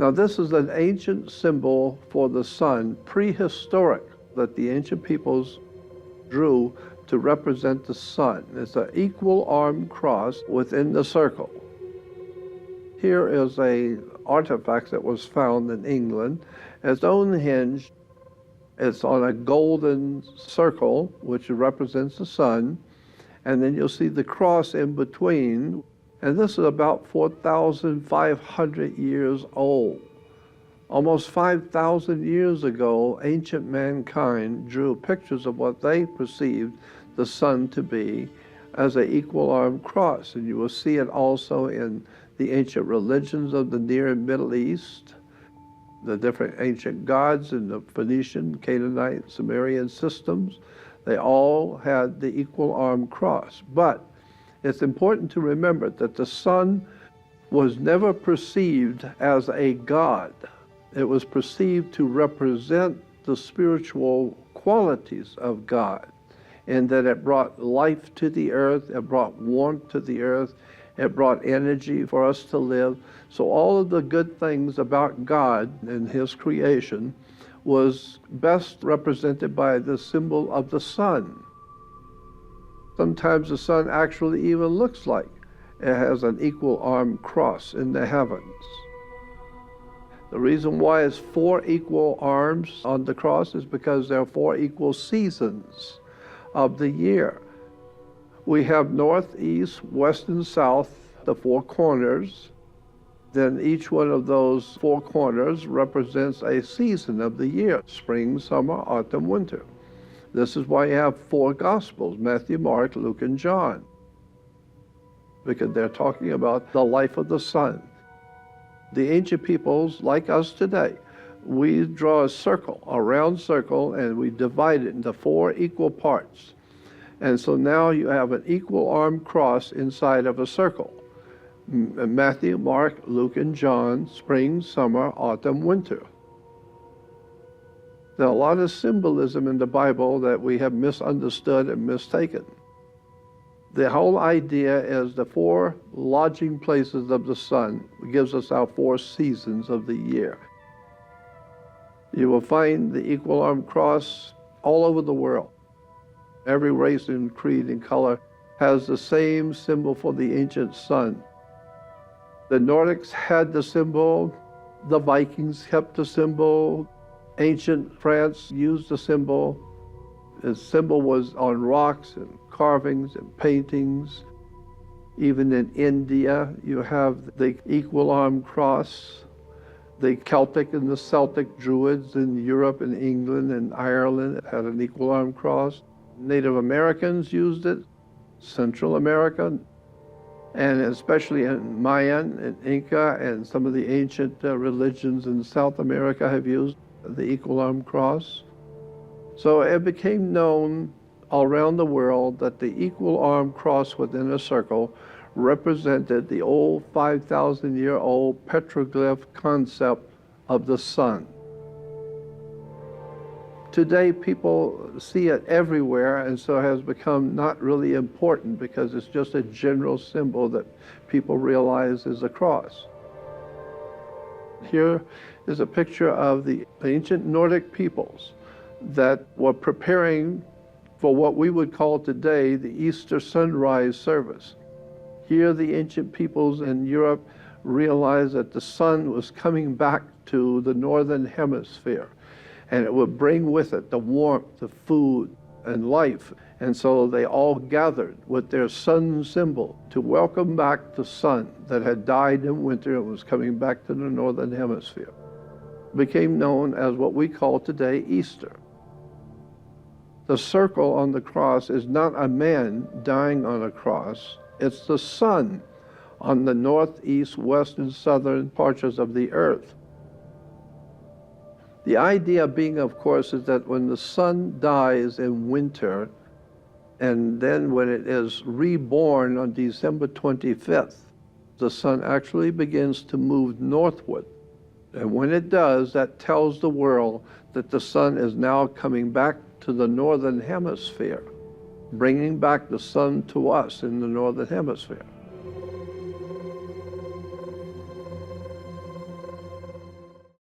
Now this is an ancient symbol for the sun, prehistoric, that the ancient peoples drew to represent the sun. It's an equal arm cross within the circle. Here is an artifact that was found in England. It's unhinged. It's on a golden circle, which represents the sun. And then you'll see the cross in between. And this is about 4,500 years old. Almost 5,000 years ago, ancient mankind drew pictures of what they perceived the sun to be as an equal arm cross. And you will see it also in the ancient religions of the Near and Middle East, the different ancient gods in the Phoenician, Canaanite, Sumerian systems. They all had the equal arm cross. But it's important to remember that the sun was never perceived as a god. It was perceived to represent the spiritual qualities of God, in that it brought life to the earth, it brought warmth to the earth, it brought energy for us to live. So all of the good things about God and His creation was best represented by the symbol of the sun. Sometimes the sun actually even looks like it has an equal arm cross in the heavens. The reason why it's 4 equal arms on the cross is because there are 4 equal seasons of the year. We have north, east, west, and south, the 4 corners. Then each one of those 4 corners represents a season of the year: spring, summer, autumn, winter. This is why you have 4 Gospels: Matthew, Mark, Luke, and John, because they're talking about the life of the sun. The ancient peoples, like us today, we draw a circle, a round circle, and we divide it into 4 equal parts. And so now you have an equal arm cross inside of a circle. Matthew, Mark, Luke, and John, spring, summer, autumn, winter. There are a lot of symbolism in the Bible that we have misunderstood and mistaken. The whole idea is the 4 lodging places of the sun gives us our 4 seasons of the year. You will find the equal arm cross all over the world. Every race and creed and color has the same symbol for the ancient sun. The Nordics had the symbol, the Vikings kept the symbol, ancient France used the symbol. The symbol was on rocks and carvings and paintings. Even in India, you have the equal arm cross. The Celtic and the Celtic Druids in Europe and England and Ireland had an equal arm cross. Native Americans used it, Central America, and especially in Mayan and Inca and some of the ancient religions in South America have used the equal arm cross. So it became known all around the world that the equal arm cross within a circle represented the old 5,000-year-old petroglyph concept of the sun. Today people see it everywhere, and so it has become not really important because it's just a general symbol that people realize is a cross. Here is a picture of the ancient Nordic peoples that were preparing for what we would call today the Easter sunrise service. Here the ancient peoples in Europe realized that the sun was coming back to the northern hemisphere, and it would bring with it the warmth, the food, and life. And so they all gathered with their sun symbol to welcome back the sun that had died in winter and was coming back to the northern hemisphere. It became known as what we call today Easter. The circle on the cross is not a man dying on a cross, it's the sun on the north, east, west, and southern parts of the earth. The idea being, of course, is that when the sun dies in winter, and then when it is reborn on December 25th, the sun actually begins to move northward. And when it does, that tells the world that the sun is now coming back to the northern hemisphere, bringing back the sun to us in the northern hemisphere.